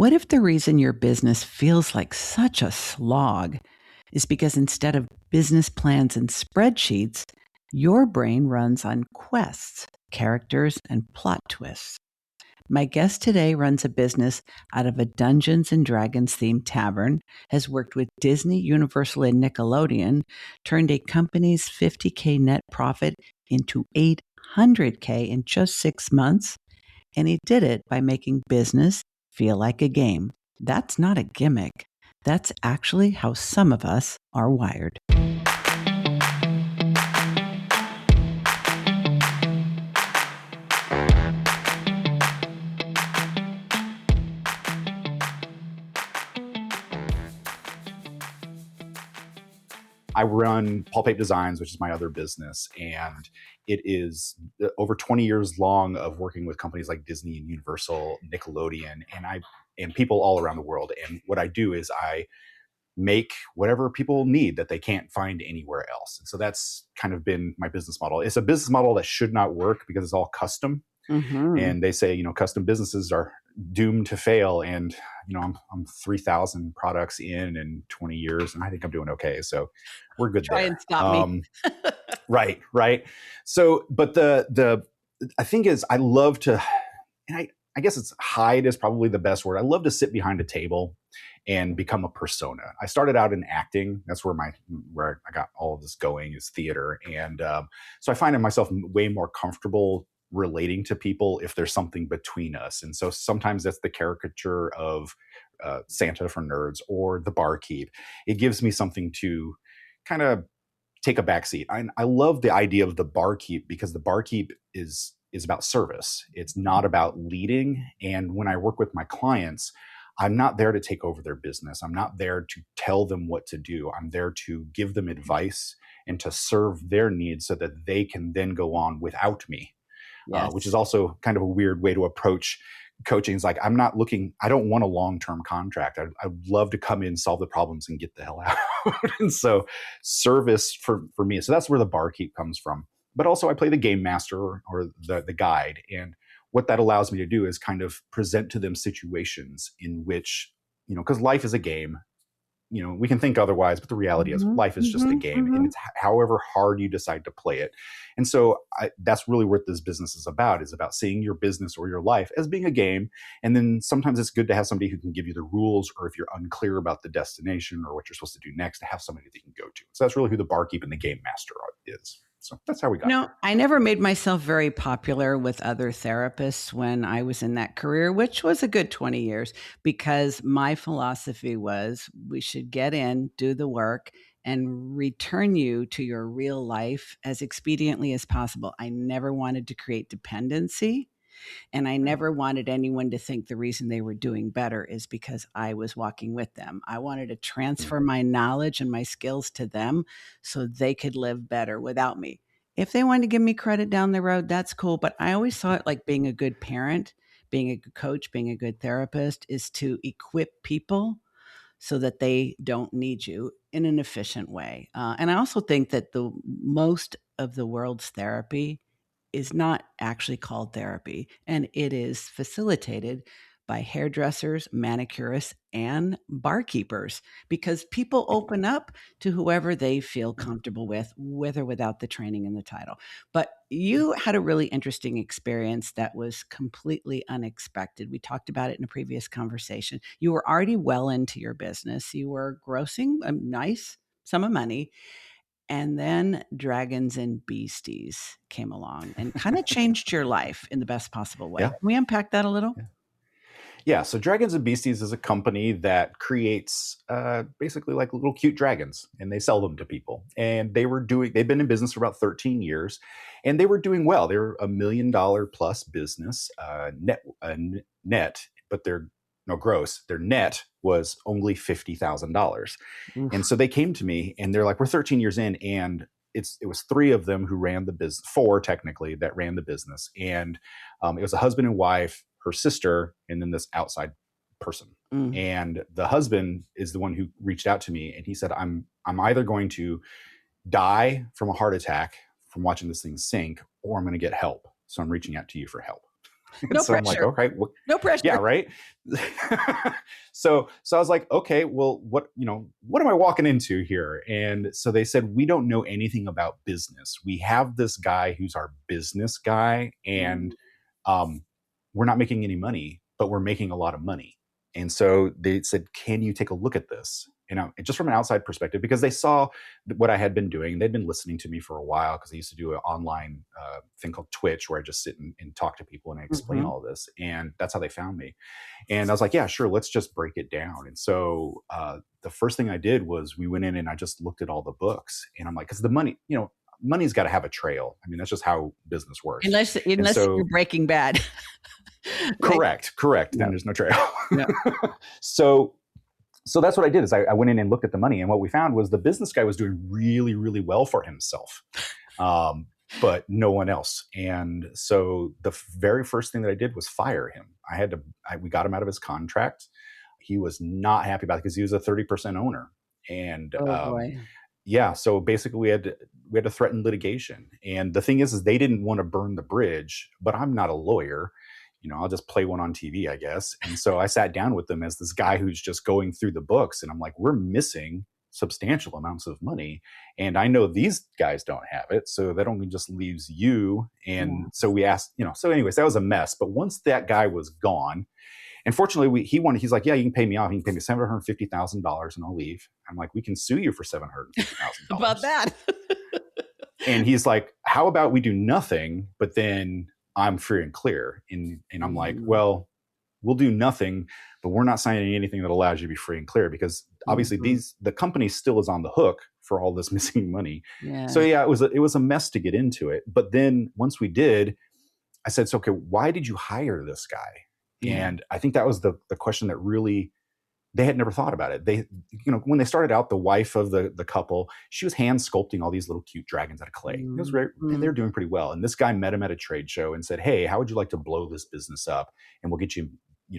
What if the reason your business feels like such a slog is because instead of business plans and spreadsheets, your brain runs on quests, characters, and plot twists? My guest today runs a business out of a Dungeons and Dragons themed tavern, has worked with Disney, Universal, and Nickelodeon, turned a company's 50K net profit into 800K in just 6 months, and he did it by making business feel like a game. That's not a gimmick. That's actually how some of us are wired. I run Paul Pape Designs, which is my other business, and it is over 20 years long of working with companies like Disney and Universal, Nickelodeon, and people all around the world. And what I do is I make whatever people need that they can't find anywhere else. And so that's kind of been my business model. It's a business model that should not work because it's all custom. Mm-hmm. And they say, custom businesses are doomed to fail. And, I'm 3,000 products in 20 years, and I think I'm doing okay. So we're good Try there. and stop me. Right. So, but the I think is I love to, and I guess it's hide is probably the best word. I love to sit behind a table and become a persona. I started out in acting. That's where I got all of this going is theater. And so I find myself way more comfortable relating to people if there's something between us. And so sometimes that's the caricature of Santa for nerds or the Barkeep. It gives me something to kind of take a backseat. I love the idea of the Barkeep because the Barkeep is about service. It's not about leading. And when I work with my clients, I'm not there to take over their business. I'm not there to tell them what to do. I'm there to give them advice and to serve their needs so that they can then go on without me. Yes. Which is also kind of a weird way to approach coaching. It's like, I don't want a long-term contract. I'd love to come in, solve the problems, and get the hell out. And so service for me. So that's where the Barkeep comes from. But also I play the game master or the guide. And what that allows me to do is kind of present to them situations in which, because life is a game. We can think otherwise, but the reality is life is just a game, and it's however hard you decide to play it. And so that's really what this business is about seeing your business or your life as being a game. And then sometimes it's good to have somebody who can give you the rules, or if you're unclear about the destination or what you're supposed to do next, to have somebody that you can go to. So that's really who the Barkeep and the game master is. So that's how we got No, I never made myself very popular with other therapists when I was in that career, which was a good 20 years, because my philosophy was we should get in, do the work, and return you to your real life as expediently as possible. I never wanted to create dependency. And I never wanted anyone to think the reason they were doing better is because I was walking with them. I wanted to transfer my knowledge and my skills to them so they could live better without me. If they wanted to give me credit down the road, that's cool. But I always saw it like being a good parent, being a good coach, being a good therapist is to equip people so that they don't need you in an efficient way. And I also think that the most of the world's therapy is not actually called therapy, and it is facilitated by hairdressers, manicurists, and barkeepers, because people open up to whoever they feel comfortable with or without the training and the title. But you had a really interesting experience that was completely unexpected. We talked about it in a previous conversation. You were already well into your business. You were grossing a nice sum of money. And then Dragons and Beasties came along and kind of changed your life in the best possible way. Yeah. Can we unpack that a little? Yeah, so Dragons and Beasties is a company that creates basically like little cute dragons, and they sell them to people. And they've been in business for about 13 years, and they were doing well. They were $1 million plus business net, but gross. Their net was only $50,000. And so they came to me, and they're like, "We're 13 years in, and it was 3 of them who ran the business, 4 technically that ran the business, and it was a husband and wife, her sister, and then this outside person. And the husband is the one who reached out to me, and he said, I'm either going to die from a heart attack from watching this thing sink, or I'm going to get help. So I'm reaching out to you for help." And No so I'm like, pressure. okay, No yeah, pressure. right. So I was like, okay, well, what am I walking into here? And so they said, we don't know anything about business. We have this guy who's our business guy, and Mm, um, we're not making any money, but we're making a lot of money. And so they said, can you take a look at this? Just from an outside perspective, because they saw what I had been doing. They'd been listening to me for a while because I used to do an online thing called Twitch where I just sit and talk to people and I explain mhm. all of this. And that's how they found me. And I was like, yeah, sure, let's just break it down. And so the first thing I did was we went in and I just looked at all the books. And I'm like, because the money, money's got to have a trail. I mean, that's just how business works. And Unless you're so, Breaking Bad. Like, correct. Then no, there's no trail. no. so so that's what I did is I went in and looked at the money, and what we found was the business guy was doing really, really well for himself, um, but no one else. And so the very first thing that I did was fire him. We got him out of his contract. He was not happy about it because he was a 30% owner. And Oh boy. yeah, so basically we had to threaten litigation. And the thing is they didn't want to burn the bridge, but I'm not a lawyer. I'll just play one on TV, I guess. And so I sat down with them as this guy who's just going through the books, and I'm like, we're missing substantial amounts of money, and I know these guys don't have it, so that only just leaves you. And Yeah. so we asked, so anyways, that was a mess. But once that guy was gone, and fortunately, he's like, yeah, you can pay me off. You can pay me $750,000 and I'll leave. I'm like, we can sue you for About $750,000. that. And he's like, how about we do nothing, but then I'm free and clear. And I'm like, Mhm, well, we'll do nothing, but we're not signing anything that allows you to be free and clear, because obviously mhm. the company still is on the hook for all this missing money. So Yes. yeah, it was a mess to get into it. But then once we did, I said, so, okay, why did you hire this guy? Yeah. And I think that was the question that really, they had never thought about it. When they started out, the wife of the couple, she was hand sculpting all these little cute dragons out of clay. It was very, and Mhm. they're doing pretty well. And this guy met him at a trade show and said, hey, how would you like to blow this business up? And we'll get you,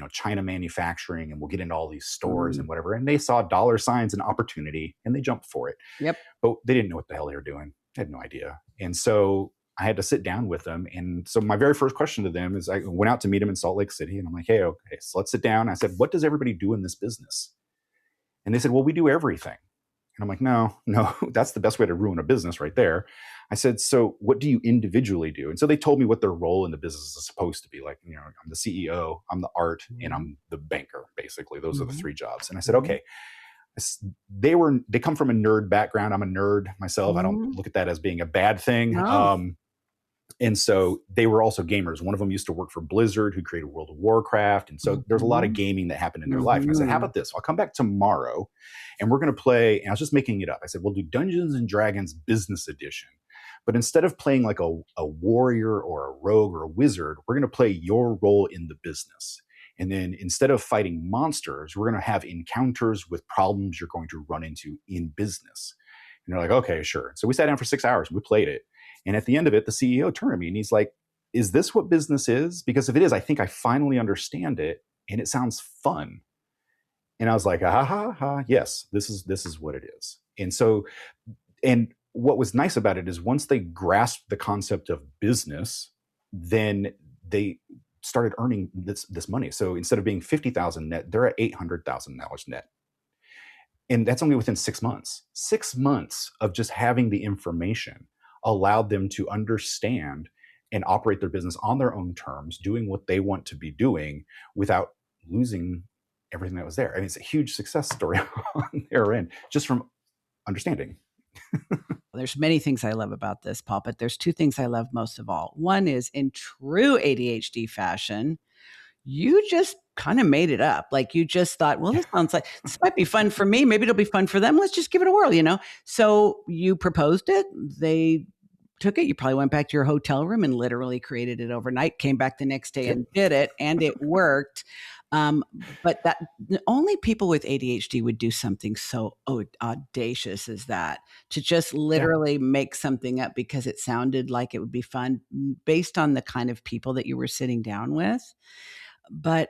China manufacturing, and we'll get into all these stores Mhm. and whatever. And they saw dollar signs and opportunity, and they jumped for it. Yep. But they didn't know what the hell they were doing. They had no idea. And so I had to sit down with them. And so my very first question to them is, I went out to meet them in Salt Lake City, and I'm like, hey, okay, so let's sit down. I said, what does everybody do in this business? And they said, well, we do everything. And I'm like, no, that's the best way to ruin a business right there. I said, so what do you individually do? And so they told me what their role in the business is supposed to be. Like, I'm the CEO, I'm the art, and Mhm, I'm the banker, basically. Those are the mhm, three jobs. And I said, mhm. okay, they come from a nerd background. I'm a nerd myself. I don't Mhm. look at that as being a bad thing. No. And so they were also gamers. One of them used to work for Blizzard, who created World of Warcraft. And so there's a lot of Mhm, gaming that happened in their life. And I said, how mhm. about this? I'll come back tomorrow and we're going to play. And I was just making it up. I said, we'll do Dungeons and Dragons Business Edition. But instead of playing like a warrior or a rogue or a wizard, we're going to play your role in the business. And then instead of fighting monsters, we're going to have encounters with problems you're going to run into in business. And they're like, okay, sure. So we sat down for 6 hours. We played it. And at the end of it, the CEO turned to me and he's like, is this what business is? Because if it is, I think I finally understand it and it sounds fun. And I was like, yes, this is what it is. And so, and what was nice about it is once they grasped the concept of business, then they started earning this money. So instead of being 50,000 net, they're at $800,000 net. And that's only within 6 months. 6 months of just having the information allowed them to understand and operate their business on their own terms, doing what they want to be doing without losing everything that was there. I mean, it's a huge success story on their end, just from understanding. There's many things I love about this, Paul, but there's two things I love most of all. One is in true ADHD fashion, you just kind of made it up. Like you just thought, well, this sounds like this might be fun for me. Maybe it'll be fun for them. Let's just give it a whirl. So you proposed it. They took it. You probably went back to your hotel room and literally created it overnight, came back the next day Yep. and did it, and it worked. Um, but that only people with ADHD would do something so audacious as that, to just Yeah. literally make something up because it sounded like it would be fun based on the kind of people that you were sitting down with. But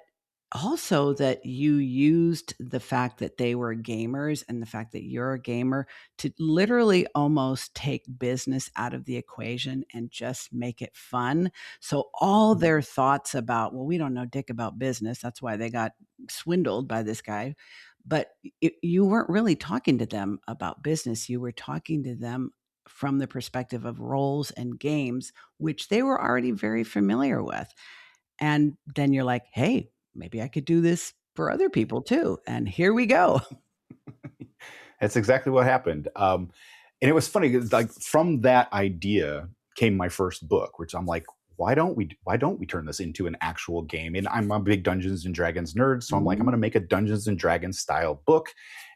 also that you used the fact that they were gamers and the fact that you're a gamer to literally almost take business out of the equation and just make it fun. So all their thoughts about, well, we don't know dick about business. That's why they got swindled by this guy. But you weren't really talking to them about business. You were talking to them from the perspective of roles and games, which they were already very familiar with. And then you're like, hey, maybe I could do this for other people too. And here we go. That's exactly what happened. And it was funny because like from that idea came my first book, which I'm like, why don't we turn this into an actual game? And I'm a big Dungeons and Dragons nerd, so I'm like, I'm going to make a Dungeons and Dragons style book,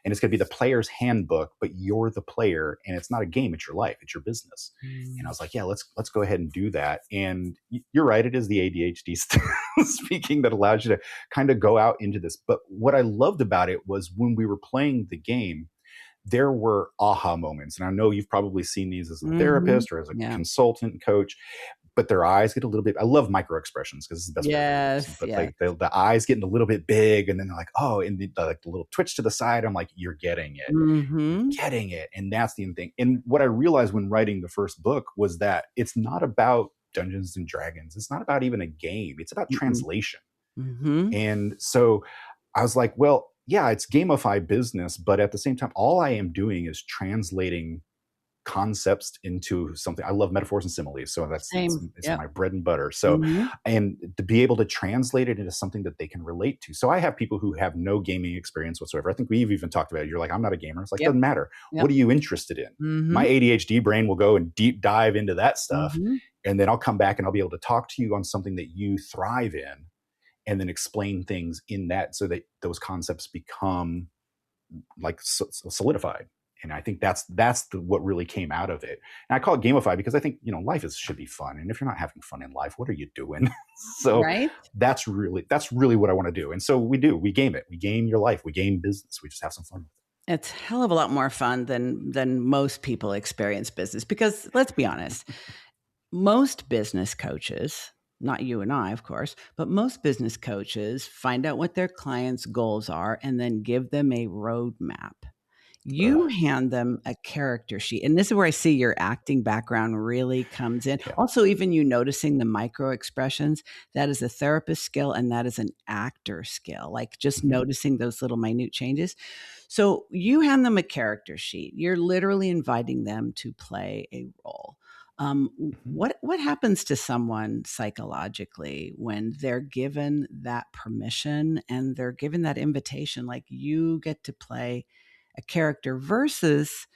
and it's going to be the player's handbook, but you're the player, and it's not a game, it's your life, it's your business. And I was like, yeah, let's go ahead and do that. And you're right, it is the ADHD speaking that allows you to kind of go out into this. But what I loved about it was when we were playing the game, there were aha moments. And I know you've probably seen these as a therapist or as a Yeah. consultant coach, but their eyes get a little bit, I love micro expressions because it's the best way to use them. Yes. But Yes. like the eyes getting a little bit big, and then they're like, oh, and like the little twitch to the side. I'm like, you're getting it. You're getting it. And that's the thing. And what I realized when writing the first book was that it's not about Dungeons and Dragons. It's not about even a game. It's about translation. And so I was like, well, yeah, it's gamify business, but at the same time, all I am doing is translating concepts into something. I love metaphors and similes, so it's Same. Yep. my bread and butter. So, and to be able to translate it into something that they can relate to. So I have people who have no gaming experience whatsoever. I think we've even talked about it. You're like, I'm not a gamer. It's like, doesn't matter. What are you interested in? My ADHD brain will go and deep dive into that stuff, and then I'll come back and I'll be able to talk to you on something that you thrive in, and then explain things in that so that those concepts become like solidified. And I think that's what really came out of it. And I call it gamify because I think, life should be fun. And if you're not having fun in life, what are you doing? So Right. that's really what I want to do. And so we game it. We game your life. We game business. We just have some fun with it. It's a hell of a lot more fun than most people experience business, because let's be honest, most business coaches, not you and I, of course, but most business coaches find out what their clients' goals are and then give them a roadmap. You hand them a character sheet. And this is where I see your acting background really comes in. Yeah. Also, even you noticing the micro expressions, that is a therapist skill and that is an actor skill, like just noticing those little minute changes. So you hand them a character sheet. You're literally inviting them to play a role. What happens to someone psychologically when they're given that permission and they're given that invitation, like you get to play a character, versus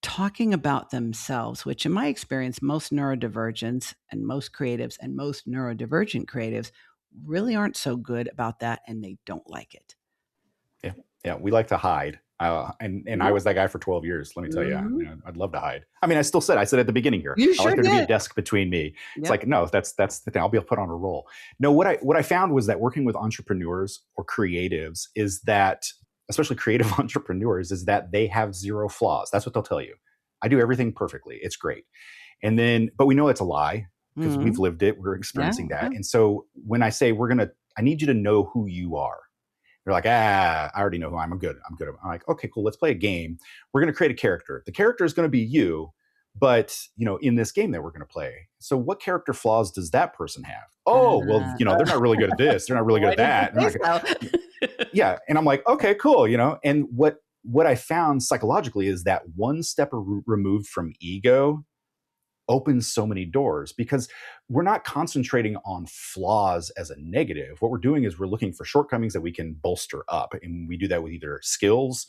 talking about themselves, which in my experience, most neurodivergents and most creatives and most neurodivergent creatives really aren't so good about that, and they don't like it. Yeah. We like to hide. And I was that guy for 12 years. Let me tell you, I'd love to hide. I mean, I said at the beginning here, You I sure like there to be a did. desk between me. It's like, no, that's the thing. I'll be able to put on a role. No, what I found was that working with entrepreneurs or creatives is that, especially creative entrepreneurs, is that they have zero flaws. That's what they'll tell you. I do everything perfectly. It's great. And then, but we know it's a lie because we've lived it. We're experiencing that. And so when I say I need you to know who you are. They're like, I already know who I am. I'm good. I'm like, okay, cool. Let's play a game. We're going to create a character. The character is going to be you, but in this game that we're going to play. So what character flaws does that person have? Oh, well, they're not really good at this. They're not really good at that. Yeah. And I'm like, okay, cool. And what I found psychologically is that one step removed from ego opens so many doors, because we're not concentrating on flaws as a negative. What we're doing is we're looking for shortcomings that we can bolster up. And we do that with either skills,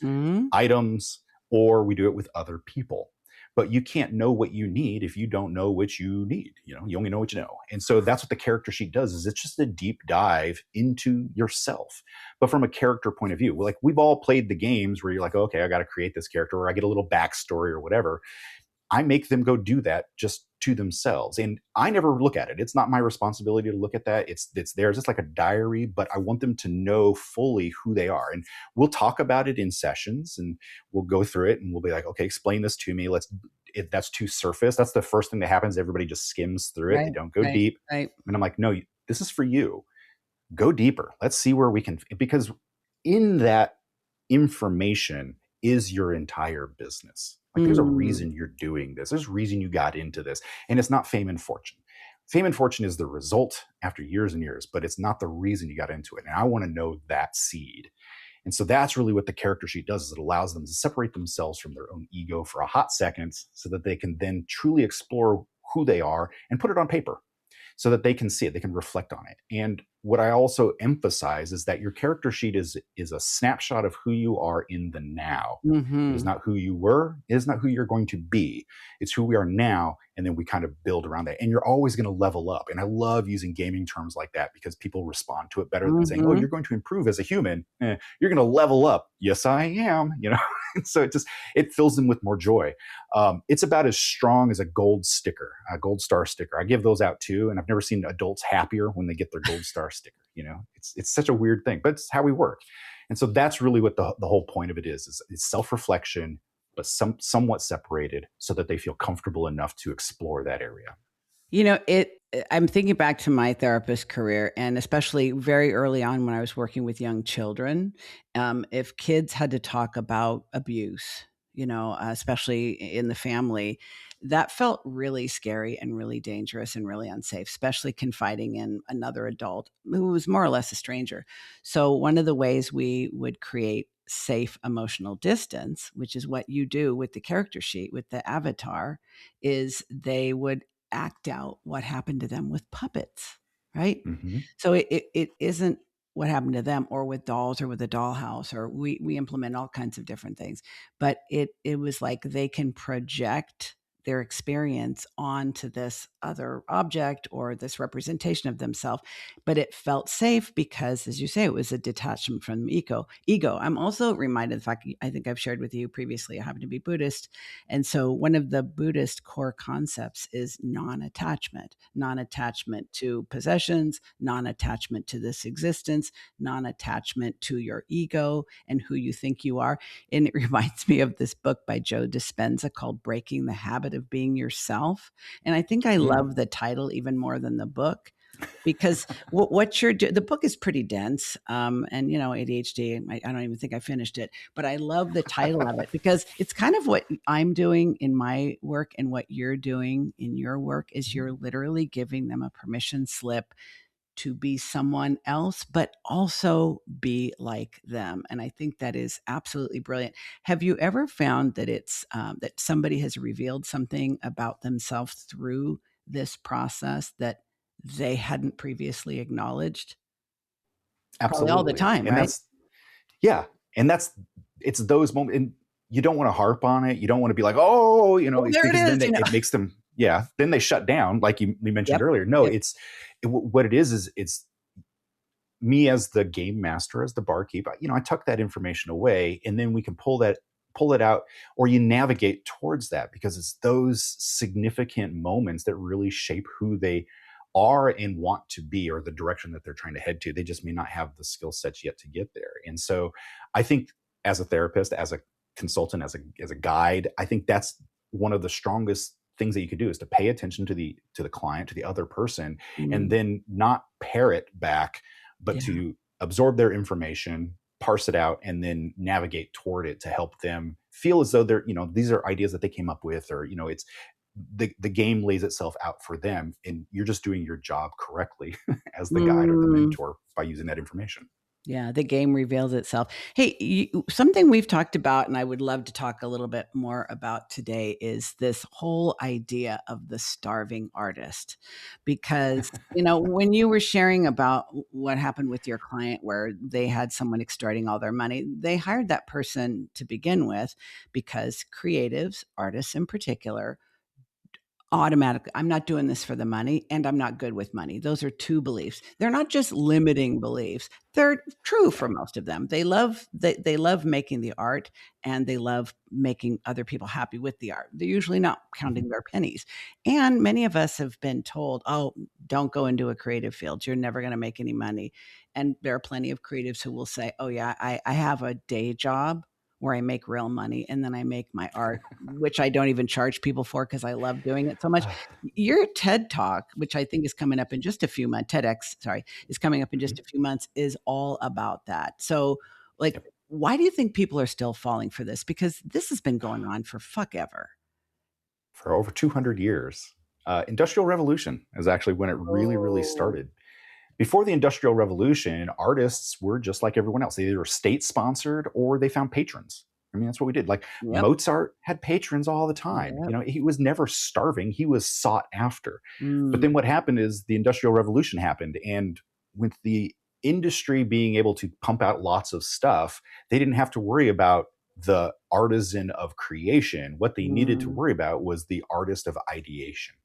items, or we do it with other people. But you can't know what you need if you don't know what you need. You only know what you know. And so that's what the character sheet does, is it's just a deep dive into yourself. But from a character point of view, like we've all played the games where you're like, okay, I got to create this character, or I get a little backstory or whatever. I make them go do that just to themselves. And I never look at it. It's not my responsibility to look at that. It's theirs. It's like a diary, but I want them to know fully who they are. And we'll talk about it in sessions, and we'll go through it, and we'll be like, okay, explain this to me. That's too surface. That's the first thing that happens. Everybody just skims through it. They don't go deep. Right. And I'm like, no, this is for you. go deeper. Let's see where we can, because in that information is your entire business. Like there's a Mm. reason you're doing this. There's a reason you got into this. And it's not fame and fortune. Fame and fortune is the result after years and years, but it's not the reason you got into it. And I want to know that seed. And so that's really what the character sheet does, is it allows them to separate themselves from their own ego for a hot second so that they can then truly explore who they are and put it on paper so that they can see it, they can reflect on it. And what I also emphasize is that your character sheet is a snapshot of who you are in the now. It is Mhm. not who you were, it is not who you're going to be. It's who we are now, and then we kind of build around that. And you're always going to level up. And I love using gaming terms like that because people respond to it better than saying, "Oh, Mhm. you're going to improve as a human. You're going to level up." Yes, I am. So it fills them with more joy. It's about as strong as a gold sticker, a gold star sticker. I give those out too, and I've never seen adults happier when they get their gold star sticker. It's such a weird thing, but it's how we work. And so that's really what the whole point of it is self reflection, but somewhat separated, so that they feel comfortable enough to explore that area. I'm thinking back to my therapist career, and especially very early on when I was working with young children. If kids had to talk about abuse, especially in the family, that felt really scary and really dangerous and really unsafe, especially confiding in another adult who was more or less a stranger. So, one of the ways we would create safe emotional distance, which is what you do with the character sheet, with the avatar, is they would act out what happened to them with puppets, right? Hmm. So it isn't what happened to them or with dolls or with a dollhouse, or we implement all kinds of different things. But it was like they can project their experience onto this other object or this representation of themselves. But it felt safe because, as you say, it was a detachment from ego. I'm also reminded of the fact, I think I've shared with you previously, I happen to be Buddhist. And so one of the Buddhist core concepts is non attachment to possessions, non attachment to this existence, non attachment to your ego and who you think you are. And it reminds me of this book by Joe Dispenza called Breaking the Habit of Being Yourself. And I think I Ooh. love the title even more than the book, because what you're doing, the book is pretty dense. And ADHD, I don't even think I finished it, but I love the title of it because it's kind of what I'm doing in my work, and what you're doing in your work is you're literally giving them a permission slip to be someone else, but also be like them. And I think that is absolutely brilliant. Have you ever found that that somebody has revealed something about themselves through this process that they hadn't previously acknowledged? Probably all the Absolutely. time, And right? yeah, and it's those moments, and you don't want to harp on it. You don't want to be like, oh, Oh, there it because then is. it makes them, yeah, then they shut down, like we mentioned Yep. earlier. No, Yep. what it is it's me as the game master, as the barkeep. I tuck that information away, and then we can pull it out, or you navigate towards that, because it's those significant moments that really shape who they are and want to be, or the direction that they're trying to head to. They just may not have the skill sets yet to get there. And so I think, as a therapist, as a consultant, as a guide, I think that's one of the strongest things that you could do, is to pay attention to the client, to the other person, and Mm, then not parrot back, but yeah. to absorb their information, parse it out, and then navigate toward it to help them feel as though these are ideas that they came up with, or it's the game lays itself out for them, and you're just doing your job correctly as the guide or the Mm. mentor by using that information. Yeah, the game reveals itself. Hey, something we've talked about, and I would love to talk a little bit more about today, is this whole idea of the starving artist. Because, when you were sharing about what happened with your client, where they had someone extorting all their money, they hired that person to begin with because creatives, artists in particular, automatically, I'm not doing this for the money, and I'm not good with money. Those are two beliefs. They're not just limiting beliefs. They're true for most of them. They love making the art, and they love making other people happy with the art. They're usually not counting their pennies. And many of us have been told, "Oh, don't go into a creative field. You're never going to make any money." And there are plenty of creatives who will say, "Oh yeah, I have a day job where I make real money, and then I make my art, which I don't even charge people for because I love doing it so much. Your TED Talk, which I think is coming up in just a few months, TEDx, sorry, is coming up in just Mhm. a few months, is all about that. So, like, Yep. why do you think people are still falling for this? Because this has been going on for fuck ever. For over 200 years. Industrial Revolution is actually when it really, really Oh, started. Before the Industrial Revolution, artists were just like everyone else. They either were state sponsored or they found patrons. I mean, that's what we did. Like yep, Mozart had patrons all the time. yep. You know, he was never starving, he was sought after. But then Mm, what happened is the Industrial Revolution happened. And with the industry being able to pump out lots of stuff, they didn't have to worry about the artisan of creation. What they needed to mm, worry about was the artist of ideation.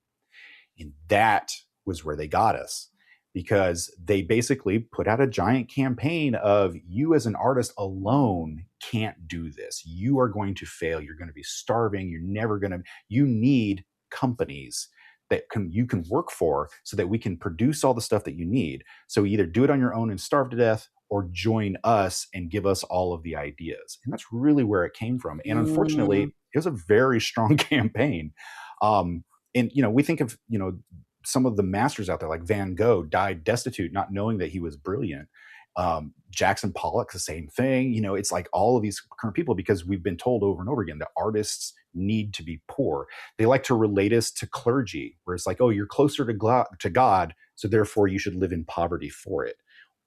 And that was where they got us because they basically put out a giant campaign of you as an artist alone can't do this. You are going to fail. You're going to be starving. You're never going to, you need companies that you can work for so that we can produce all the stuff that you need. So either do it on your own and starve to death or join us and give us all of the ideas. And that's really where it came from. And mm. unfortunately, it was a very strong campaign. Um, and we think of some of the masters out there like Van Gogh died destitute, not knowing that he was brilliant. Jackson Pollock, the same thing. It's like all of these current people, because we've been told over and over again that artists need to be poor. They like to relate us to clergy, where it's like, oh, you're closer to God, so therefore you should live in poverty for it.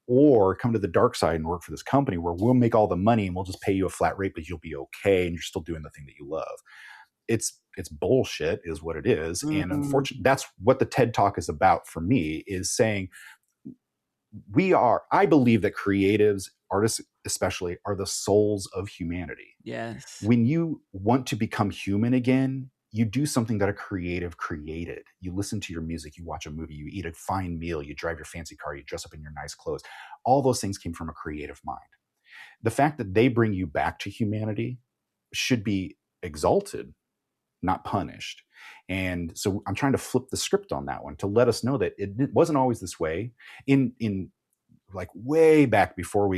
Or come to the dark side and work for this company where we'll make all the money and we'll just pay you a flat rate, but you'll be okay and you're still doing the thing that you love. It's bullshit is what it is. And Mm, unfortunately, that's what the TED Talk is about for me, is saying I believe that creatives, artists especially, are the souls of humanity. yes. When you want to become human again, you do something that a creative created. You listen to your music, you watch a movie, you eat a fine meal, you drive your fancy car, you dress up in your nice clothes. All those things came from a creative mind. The fact that they bring you back to humanity should be exalted, not punished. And so I'm trying to flip the script on that one to let us know that it wasn't always this way. In like way back before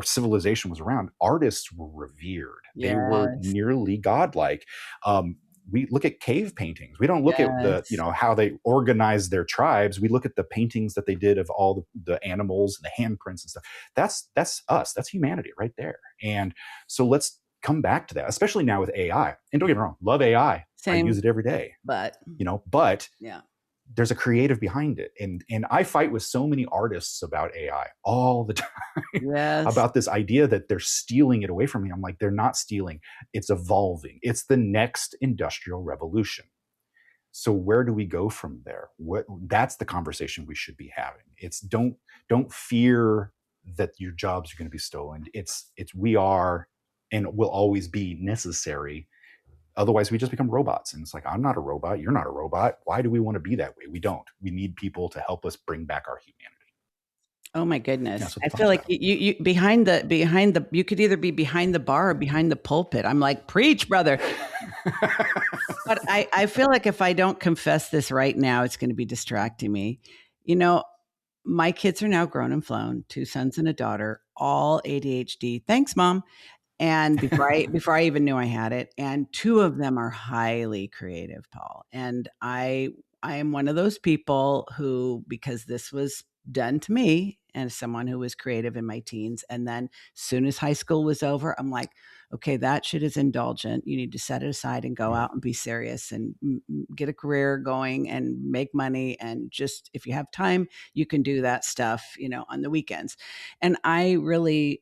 civilization was around, artists were revered. They were Yes, nearly godlike. We look at cave paintings. We don't look at yes. how they organized their tribes. We look at the paintings that they did of all the animals and the handprints and stuff. That's us. That's humanity right there. And so let's come back to that, especially now with AI. And don't get me wrong, love AI. I use Same, it every day. but But yeah. there's a creative behind it. And I fight with so many artists about AI all the time Yes. about this idea that they're stealing it away from me. I'm like, they're not stealing. It's evolving. It's the next industrial revolution. So where do we go from there? That's the conversation we should be having. It's don't fear that your jobs are going to be stolen. It's we are and will always be necessary. Otherwise, we just become robots. And it's like, I'm not a robot. You're not a robot. Why do we want to be that way? We don't. We need people to help us bring back our humanity. Oh my goodness. That's what I the feel talk's like about. you behind the you could either be behind the bar or behind the pulpit. I'm like, preach, brother. But I feel like if I don't confess this right now, it's going to be distracting me. You know, my kids are now grown and flown, two sons and a daughter, all ADHD. Thanks, mom. And before I even knew I had it, and two of them are highly creative, Paul. And I am one of those people who, because this was done to me and as someone who was creative in my teens, and then soon as high school was over, I'm like, okay, that shit is indulgent. You need to set it aside and go out and be serious and get a career going and make money. And just if you have time, you can do that stuff, on the weekends. And I really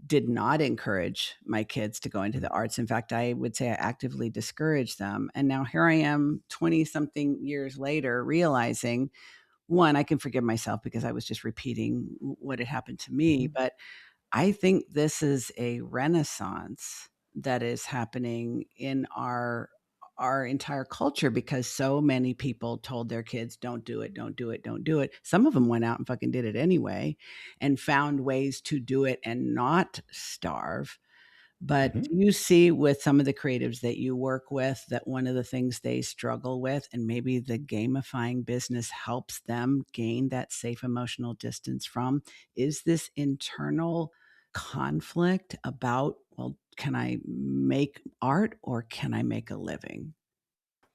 did not encourage my kids to go into the arts. In fact, I would say I actively discouraged them. And now here I am 20 something years later, realizing one, I can forgive myself because I was just repeating what had happened to me. Mhm. But I think this is a renaissance that is happening in our entire culture because so many people told their kids don't do it, don't do it, don't do it. Some of them went out and fucking did it anyway and found ways to do it and not starve. But Mhm. do you see with some of the creatives that you work with that one of the things they struggle with, and maybe the gamifying business helps them gain that safe emotional distance from, is this internal conflict about, well, can I make art or can I make a living?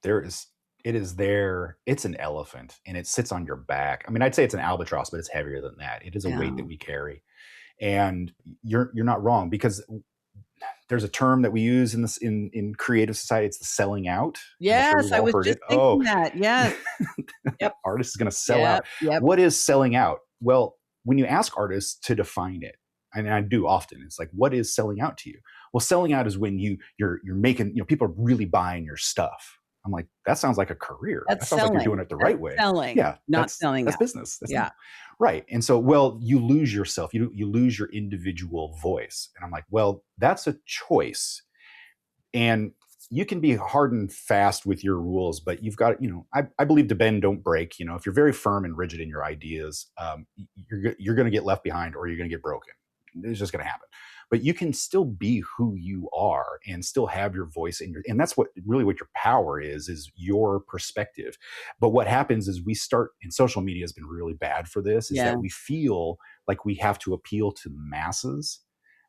It is there. It's an elephant and it sits on your back. I mean, I'd say it's an albatross, but it's heavier than that. It is a weight Yeah. that we carry. And you're not wrong, because there's a term that we use in this in creative society. It's the selling out. And I'm sure Yes, we've I all was heard just it. Oh, thinking that. Yes. that Yep. artist is going to sell Yep. out. Yep. What is selling out? Well, when you ask artists to define it, and I do often, it's like, what is selling out to you? Well, selling out is when you're making, people are really buying your stuff. I'm like, that sounds like a career. That That's sounds like you're doing selling. it the That's right way. selling, Yeah, not selling that's out. business. That's Yeah. not right. And so, well, you lose yourself. You lose your individual voice. And I'm like, well, that's a choice. And you can be hard and fast with your rules, but you've got, I believe to bend, don't break. If you're very firm and rigid in your ideas, you're going to get left behind, or you're going to get broken. It's just going to happen. But you can still be who you are and still have your voice and that's what your power is your perspective. But what happens is and social media has been really bad for this, is Yeah. that we feel like we have to appeal to the masses,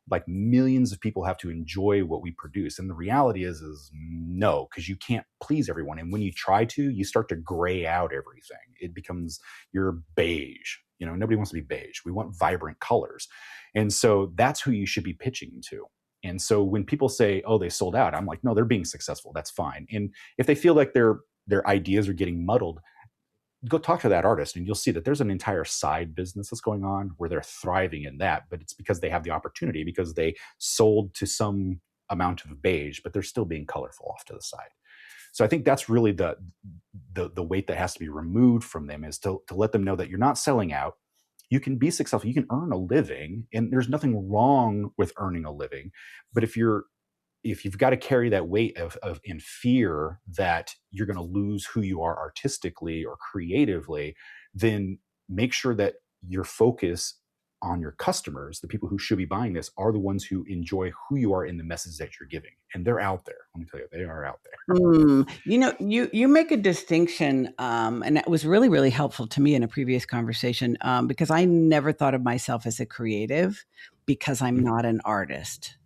like millions of people have to enjoy what we produce. And the reality is no, because you can't please everyone. And when you try to, you start to gray out everything. It becomes, you're beige. Nobody wants to be beige. We want vibrant colors. And so that's who you should be pitching to. And so when people say, oh, they sold out, I'm like, no, they're being successful. That's fine. And if they feel like their ideas are getting muddled, go talk to that artist and you'll see that there's an entire side business that's going on where they're thriving in that. But it's because they have the opportunity, because they sold to some amount of beige, but they're still being colorful off to the side. So I think that's really the weight that has to be removed from them, is to let them know that you're not selling out. You can be successful. You can earn a living, and there's nothing wrong with earning a living. But if you've got to carry that weight of in fear that you're going to lose who you are artistically or creatively, then make sure that your focus on your customers, the people who should be buying this, are the ones who enjoy who you are in the message that you're giving. And they're out there. Let me tell you, they are out there. You make a distinction, and that was really, really helpful to me in a previous conversation, because I never thought of myself as a creative because I'm not an artist.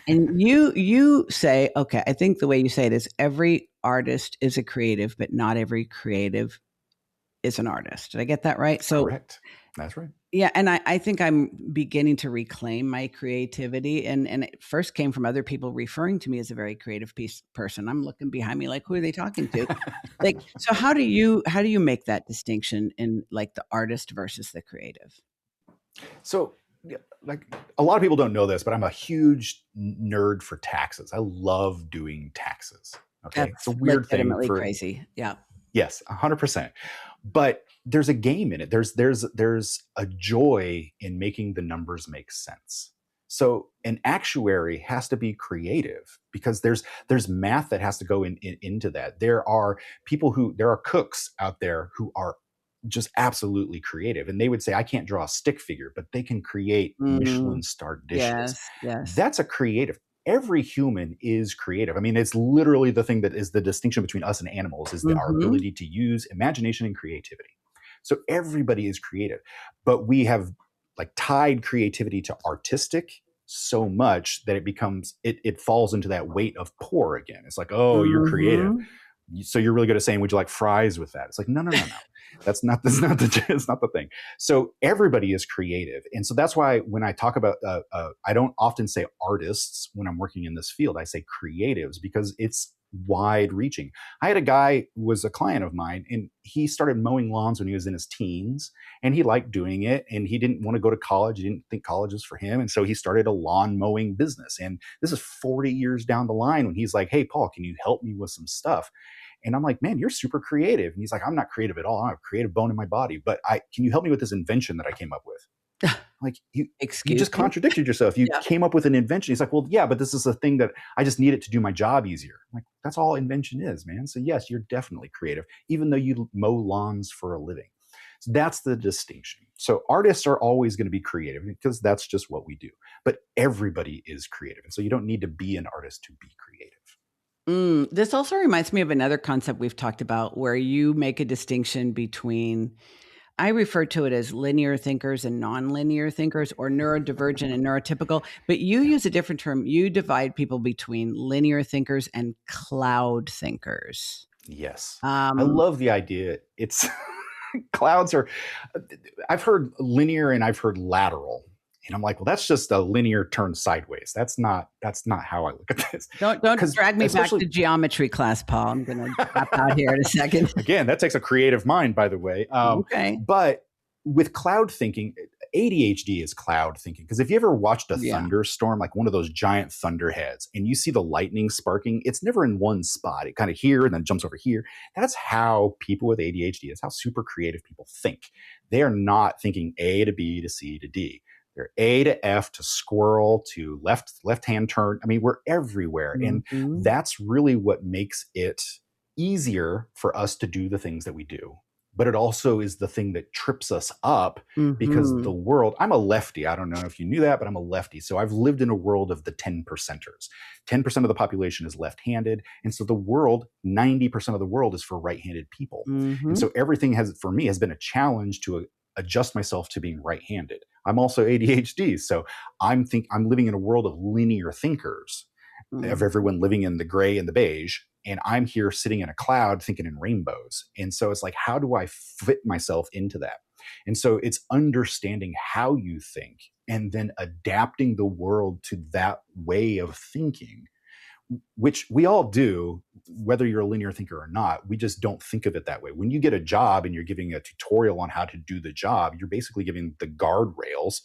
And you say, okay, I think the way you say it is every artist is a creative, but not every creative is an artist. Did I get that right? So Correct. That's right. yeah, and I think I'm beginning to reclaim my creativity, and it first came from other people referring to me as a very creative person. I'm looking behind me like, who are they talking to? Like, so how do you make that distinction in like the artist versus the creative? So, like, a lot of people don't know this, but I'm a huge nerd for taxes. I love doing taxes. Okay. It's a That's weird thing legitimately for, crazy. Yeah. yes, 100%. But there's a game in it. There's a joy in making the numbers make sense. So an actuary has to be creative, because there's math that has to go into that. There are cooks out there who are just absolutely creative, and they would say, I can't draw a stick figure, but they can create Mm, Michelin star dishes. yes. Yes. That's a creative. Every human is creative. I mean, it's literally the thing that is the distinction between us and animals, is our Hmm. ability to use imagination and creativity. So everybody is creative, but we have like tied creativity to artistic so much that it falls into that weight of poor again. It's like, oh, you're creative, Hmm. so you're really good at saying, would you like fries with that? It's like, no, no, no, no. It's not the thing. So everybody is creative. And so that's why when I talk about, I don't often say artists when I'm working in this field. I say creatives, because it's wide reaching. I had a guy who was a client of mine, and he started mowing lawns when he was in his teens, and he liked doing it, and he didn't want to go to college. He didn't think college was for him. And so he started a lawn mowing business. And this is 40 years down the line when he's like, hey, Paul, can you help me with some stuff? And I'm like, man, you're super creative. And he's like, I'm not creative at all. I have a creative bone in my body, but can you help me with this invention that I came up with? Like, you Excuse just me. contradicted yourself. You Yeah. came up with an invention. He's like, well, yeah, but this is a thing that I just need it to do my job easier. I'm like, that's all invention is, man. So yes, you're definitely creative, even though you mow lawns for a living. So that's the distinction. So artists are always going to be creative, because that's just what we do. But everybody is creative. And so you don't need to be an artist to be creative. This also reminds me of another concept we've talked about where you make a distinction between I refer to it as linear thinkers and nonlinear thinkers, or neurodivergent and neurotypical, but you use a different term. You divide people between linear thinkers and cloud thinkers. Yes. I Um, love the idea. It's clouds are, I've heard linear and I've heard lateral. And I'm like, well, that's just a linear turn sideways. That's not how I look at this. don't Because drag me back especially to geometry class, Paul. I'm going to drop out here in a second. again, that takes a creative mind, by the way. Okay. But with cloud thinking, ADHD is cloud thinking. Because if you ever watched a Yeah. thunderstorm, like one of those giant thunderheads, and you see the lightning sparking, it's never in one spot. It kind of here and then jumps over here. That's how people with ADHD, that's how super creative people think. They are not thinking A to B to C to D. They're A to F to squirrel to left hand turn. I mean, we're everywhere. And Mhm. that's really what makes it easier for us to do the things that we do. But it also is the thing that trips us up because the Mhm. world, I'm a lefty. I don't know if you knew that, but I'm a lefty. So I've lived in a world of the 10 percenters. 10% of the population is left-handed. And so the world, 90% of the world is for right-handed people. And Mhm. so everything has, for me, has been a challenge to adjust myself to being right-handed. I'm also ADHD. So I'm living in a world of linear thinkers, of Mhm. everyone living in the gray and the beige, and I'm here sitting in a cloud thinking in rainbows. And so it's like, how do I fit myself into that? And so it's understanding how you think and then adapting the world to that way of thinking, which we all do, whether you're a linear thinker or not. We just don't think of it that way. When you get a job and you're giving a tutorial on how to do the job, you're basically giving the guardrails,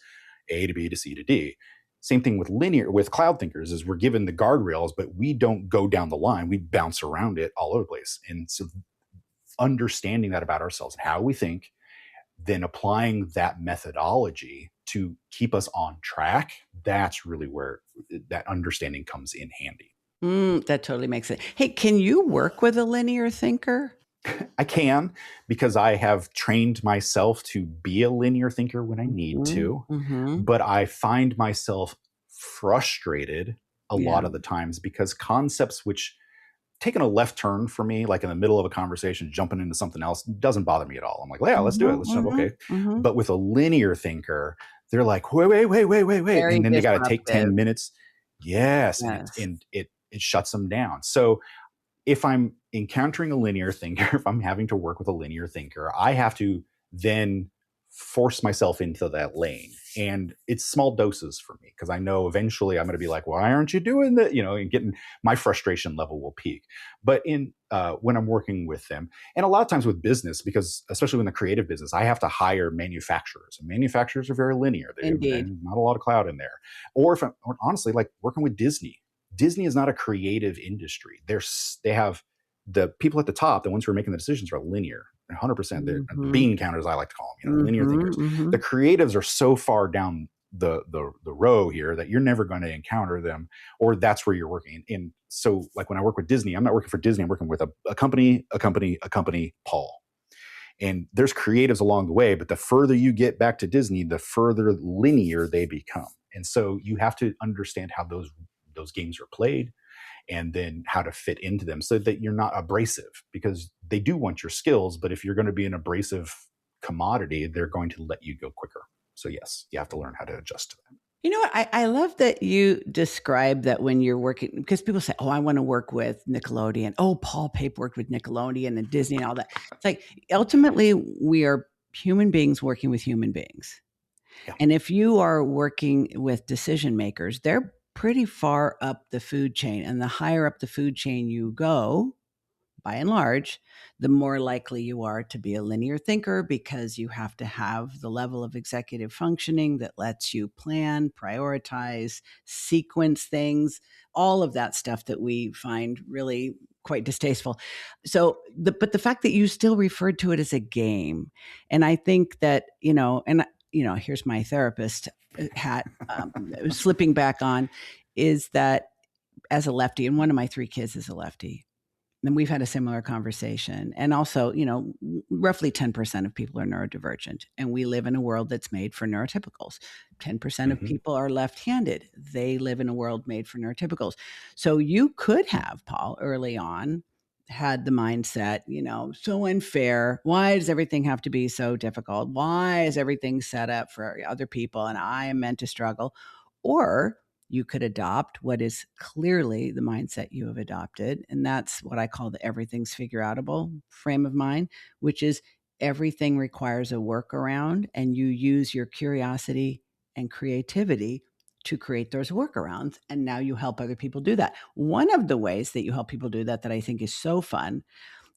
A to B to C to D. Same thing with cloud thinkers, is we're given the guardrails, but we don't go down the line. We bounce around it all over the place. And so understanding that about ourselves and how we think, then applying that methodology to keep us on track, that's really where that understanding comes in handy. That totally makes it. Hey, can you work with a linear thinker? I can, because I have trained myself to be a linear thinker when I need Mhm. to, Mhm. but I find myself frustrated a Yeah. lot of the times because concepts which taking a left turn for me, like in the middle of a conversation, jumping into something else, doesn't bother me at all. I'm like, yeah, let's do it. Mhm. Let's jump. Mhm. Okay. Mhm. But with a linear thinker, they're like, wait. Very And then they got to take disruptive. 10 minutes. Yes. Yes. And it shuts them down. So if I'm encountering a linear thinker, if I'm having to work with a linear thinker, I have to then force myself into that lane. And it's small doses for me because I know eventually I'm going to be like, why aren't you doing that? And getting my frustration level will peak. But in when I'm working with them, and a lot of times with business, because especially in the creative business, I have to hire manufacturers, and manufacturers are very linear. There's Indeed. not a lot of cloud in there. Or honestly, like working with Disney. Disney is not a creative industry. They have the people at the top, the ones who are making the decisions, are linear. 100%. They're the Mhm. bean counters, I like to call them, linear Mhm. thinkers. The Mhm. creatives are so far down the row here that you're never going to encounter them, or that's where you're working. And so, like when I work with Disney, I'm not working for Disney. I'm working with a company, Paul. And there's creatives along the way, but the further you get back to Disney, the further linear they become. And so you have to understand how those games are played, and then how to fit into them so that you're not abrasive, because they do want your skills. But if you're going to be an abrasive commodity, they're going to let you go quicker. So yes, you have to learn how to adjust to that. You know what? I love that you describe that when you're working, because people say, oh, I want to work with Nickelodeon. Oh, Paul Pape worked with Nickelodeon and Disney and all that. It's like ultimately we are human beings working with human beings. Yeah. And if you are working with decision makers, they're pretty far up the food chain. And the higher up the food chain you go, by and large, the more likely you are to be a linear thinker, because you have to have the level of executive functioning that lets you plan, prioritize, sequence things, all of that stuff that we find really quite distasteful. So, but the fact that you still referred to it as a game, and I think that, here's my therapist hat slipping back on, is that as a lefty, and one of my three kids is a lefty, and we've had a similar conversation. And also, roughly 10% of people are neurodivergent, and we live in a world that's made for neurotypicals. 10% of Hmm. people are left-handed. They live in a world made for neurotypicals. So you could have, Paul, early on, had the mindset, so unfair. Why does everything have to be so difficult? Why is everything set up for other people and I am meant to struggle? Or you could adopt what is clearly the mindset you have adopted. And that's what I call the everything's figure outable frame of mind, which is everything requires a workaround and you use your curiosity and creativity to create those workarounds. And now you help other people do that. One of the ways that you help people do that I think is so fun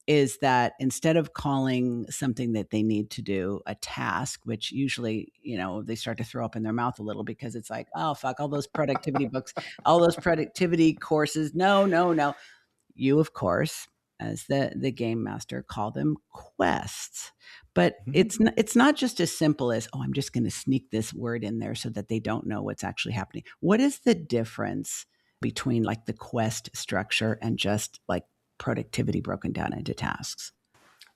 is that instead of calling something that they need to do a task, which usually, they start to throw up in their mouth a little because it's like, oh, fuck, all those productivity books, all those productivity courses. No, no, no. You, of course, as the game master, call them quests. But it's not just as simple as, oh, I'm just going to sneak this word in there so that they don't know what's actually happening. What is the difference between like the quest structure and just like productivity broken down into tasks?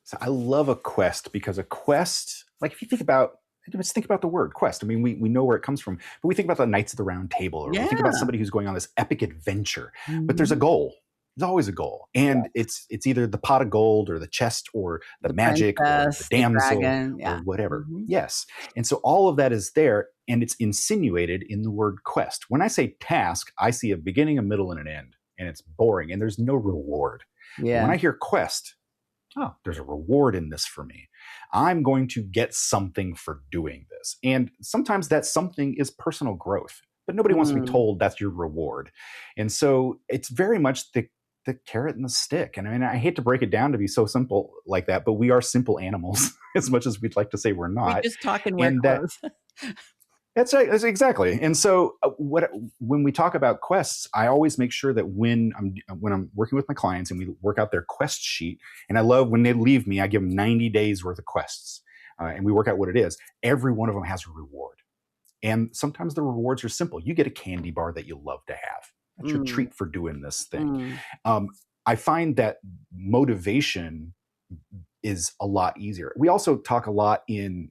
So I love a quest because a quest, like if you think about, let's think about the word quest. I mean, we know where it comes from, but we think about the Knights of the Round Table, or we think about Yeah. somebody who's going on this epic adventure, but there's a goal. There's always a goal. And it's either the pot of gold or the chest or the magic or the princess, the damsel dragon. or Yeah. whatever. Yes. And so all of that is there and it's insinuated in the word quest. When I say task, I see a beginning, a middle, and an end, and it's boring and there's no reward. But Yeah. when I hear quest, oh, there's a reward in this for me. I'm going to get something for doing this. And sometimes that something is personal growth, but nobody wants to be told that's your reward. And so it's very much the carrot and the stick. And I mean, I hate to break it down to be so simple like that, but we are simple animals as much as we'd like to say we're We not. just talk and wear And that clothes. that's right. That's exactly. And so, when we talk about quests, I always make sure that when I'm working with my clients and we work out their quest sheet, and I love when they leave me, I give them 90 days worth of quests, and we work out what it is. Every one of them has a reward, and sometimes the rewards are simple. You get a candy bar that you love to have. That's your treat for doing this thing. I find that motivation is a lot easier. We also talk a lot in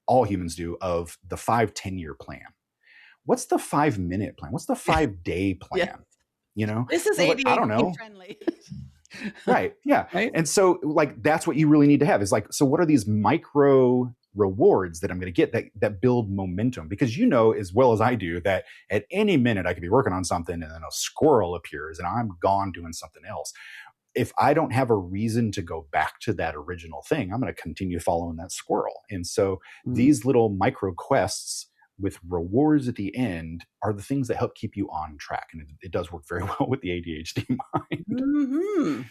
all humans do of the 5-10 year plan. What's the 5 minute plan? What's the 5 day plan? Yeah. This is like, I don't ADHD know. friendly. Right. Yeah. Right? And so like that's what you really need to have is like, so what are these micro rewards that I'm going to get that build momentum? Because as well as I do that at any minute I could be working on something and then a squirrel appears and I'm gone doing something else. If I don't have a reason to go back to that original thing, I'm going to continue following that squirrel. And so these little micro quests with rewards at the end are the things that help keep you on track. And it does work very well with the ADHD mind.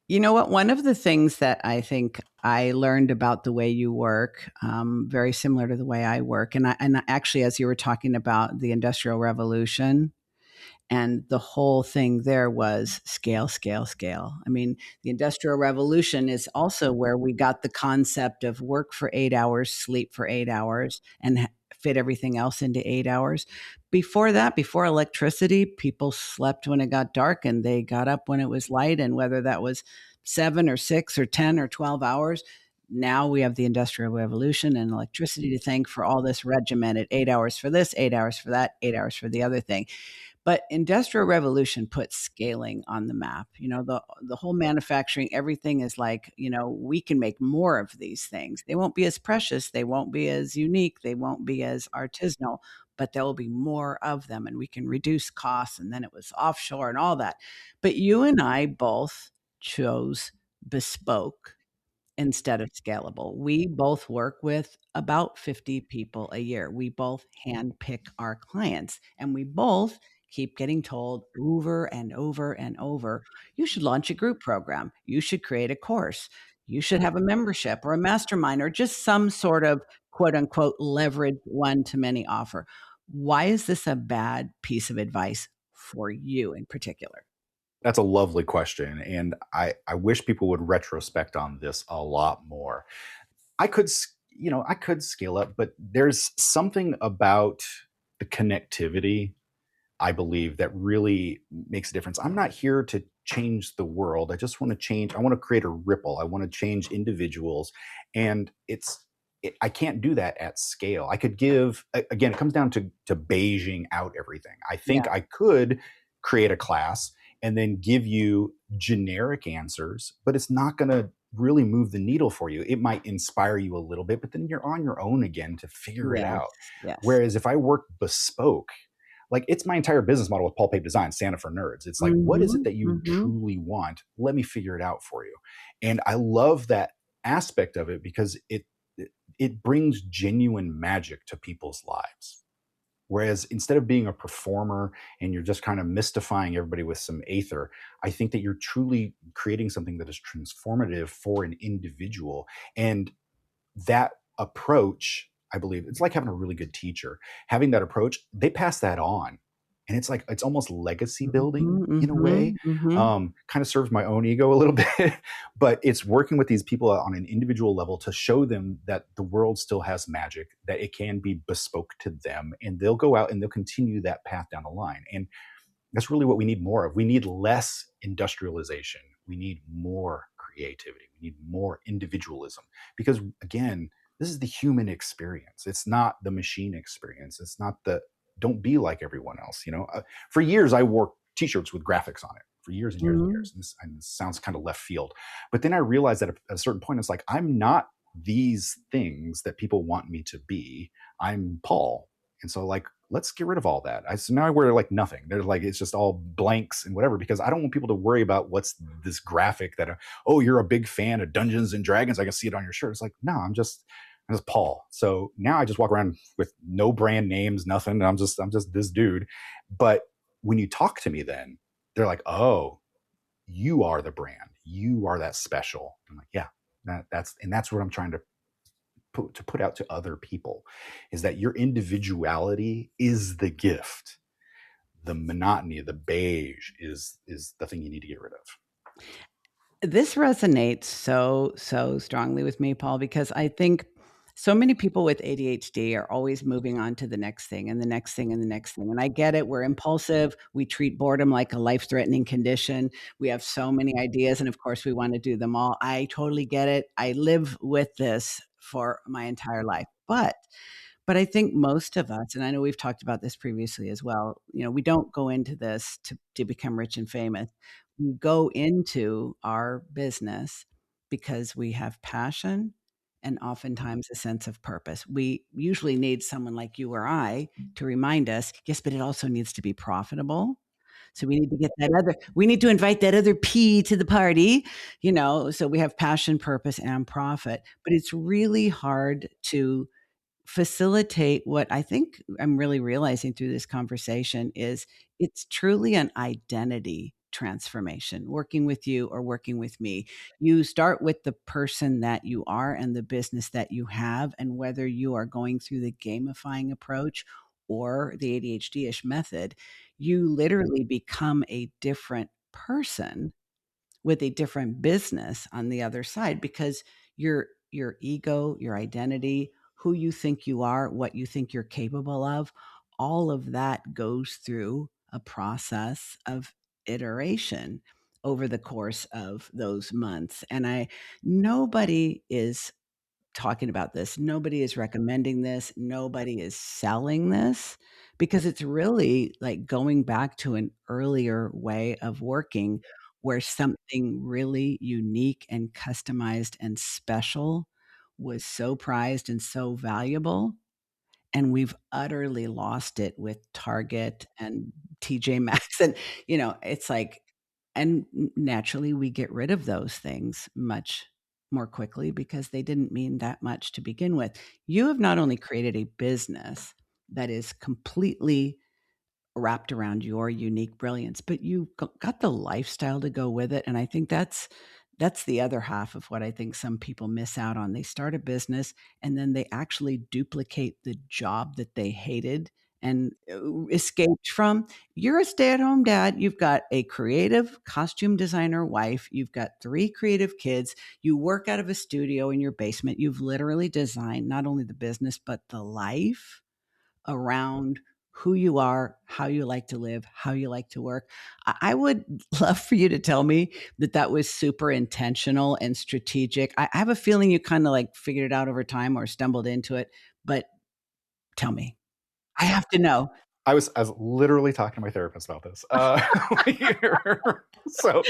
You know what? One of the things that I think I learned about the way you work, very similar to the way I work, and actually, as you were talking about the Industrial Revolution, and the whole thing there was scale, scale, scale. I mean, the Industrial Revolution is also where we got the concept of work for 8 hours, sleep for 8 hours, and fit everything else into 8 hours. Before that, before electricity, people slept when it got dark and they got up when it was light. And whether that was 7 or 6 or 10 or 12 hours, now we have the Industrial Revolution and electricity to thank for all this regimented 8 hours for this, 8 hours for that, 8 hours for the other thing. But Industrial Revolution put scaling on the map. The whole manufacturing, everything is like, we can make more of these things. They won't be as precious, they won't be as unique, they won't be as artisanal, but there will be more of them and we can reduce costs. And then it was offshore and all that. But you and I both chose bespoke instead of scalable. We both work with about 50 people a year. We both handpick our clients and we both keep getting told over and over and over, you should launch a group program. You should create a course. You should have a membership or a mastermind or just some sort of quote unquote leverage one to many offer. Why is this a bad piece of advice for you in particular? That's a lovely question. And I wish people would retrospect on this a lot more. I could, I could scale up, but there's something about the connectivity, I believe, that really makes a difference. I'm not here to change the world. I just want to I want to create a ripple. I want to change individuals. And I can't do that at scale. I could again, it comes down to Beijing out everything. I think Yeah. I could create a class and then give you generic answers, but it's not going to really move the needle for you. It might inspire you a little bit, but then you're on your own again to figure it Yes, out. yes. Whereas if I work bespoke, like it's my entire business model with Paul Pape Design, Santa for Nerds. It's like, what is it Mhm, that you mhm. truly want? Let me figure it out for you. And I love that aspect of it because it brings genuine magic to people's lives. Whereas instead of being a performer and you're just kind of mystifying everybody with some aether, I think that you're truly creating something that is transformative for an individual. And that approach, I believe it's like having a really good teacher. Having that approach, they pass that on. And it's like it's almost legacy building Mhm, in a mhm, way. mhm. Kind of serves my own ego a little bit, but it's working with these people on an individual level to show them that the world still has magic, that it can be bespoke to them, and they'll go out and they'll continue that path down the line. And that's really what we need more of. We need less industrialization. We need more creativity. We need more individualism. Because again, this is the human experience. It's not the machine experience. It's not the don't be like everyone else. For years I wore T-shirts with graphics on it for years and years and Mhm. years. And this sounds kind of left field, but then I realized that at a certain point, it's like I'm not these things that people want me to be. I'm Paul, and so like let's get rid of all that. So now I wear like nothing. They're like it's just all blanks and whatever because I don't want people to worry about what's this graphic that oh you're a big fan of Dungeons and Dragons. I can see it on your shirt. It's like no, I'm just Paul. So now I just walk around with no brand names, nothing. I'm just this dude. But when you talk to me, then they're like, oh, you are the brand. You are that special. I'm like, yeah, that's what I'm trying to put out to other people is that your individuality is the gift. The monotony, the beige is the thing you need to get rid of. This resonates so, so strongly with me, Paul, because I think so many people with ADHD are always moving on to the next thing and the next thing and the next thing. And I get it. We're impulsive. We treat boredom like a life threatening condition. We have so many ideas. And of course, we want to do them all. I totally get it. I live with this for my entire life. But I think most of us, and I know we've talked about this previously as well, we don't go into this to become rich and famous. We go into our business because we have passion and oftentimes a sense of purpose. We usually need someone like you or I to remind us, yes, but it also needs to be profitable. So we need to invite that other P to the party, so we have passion, purpose, and profit. But it's really hard to facilitate what I think I'm really realizing through this conversation is it's truly an identity transformation, working with you or working with me. You start with the person that you are and the business that you have, and whether you are going through the gamifying approach or the ADHD-ish method, you literally become a different person with a different business on the other side because your ego, your identity, who you think you are, what you think you're capable of, all of that goes through a process of iteration over the course of those months. And I nobody is talking about this. Nobody is recommending this. Nobody is selling this because it's really like going back to an earlier way of working where something really unique and customized and special was so prized and so valuable, and we've utterly lost it with Target and TJ Maxx, and, it's like and naturally, we get rid of those things much more quickly because they didn't mean that much to begin with. You have not only created a business that is completely wrapped around your unique brilliance, but you got the lifestyle to go with it, and I think that's the other half of what I think some people miss out on. They start a business and then they actually duplicate the job that they hated and escaped from. You're a stay-at-home dad. You've got a creative costume designer wife. You've got 3 creative kids. You work out of a studio in your basement. You've literally designed not only the business, but the life around who you are, how you like to live, how you like to work. I would love for you to tell me that that was super intentional and strategic. I have a feeling you kind of like figured it out over time or stumbled into it, but tell me. I have to know. I was literally talking to my therapist about this. So,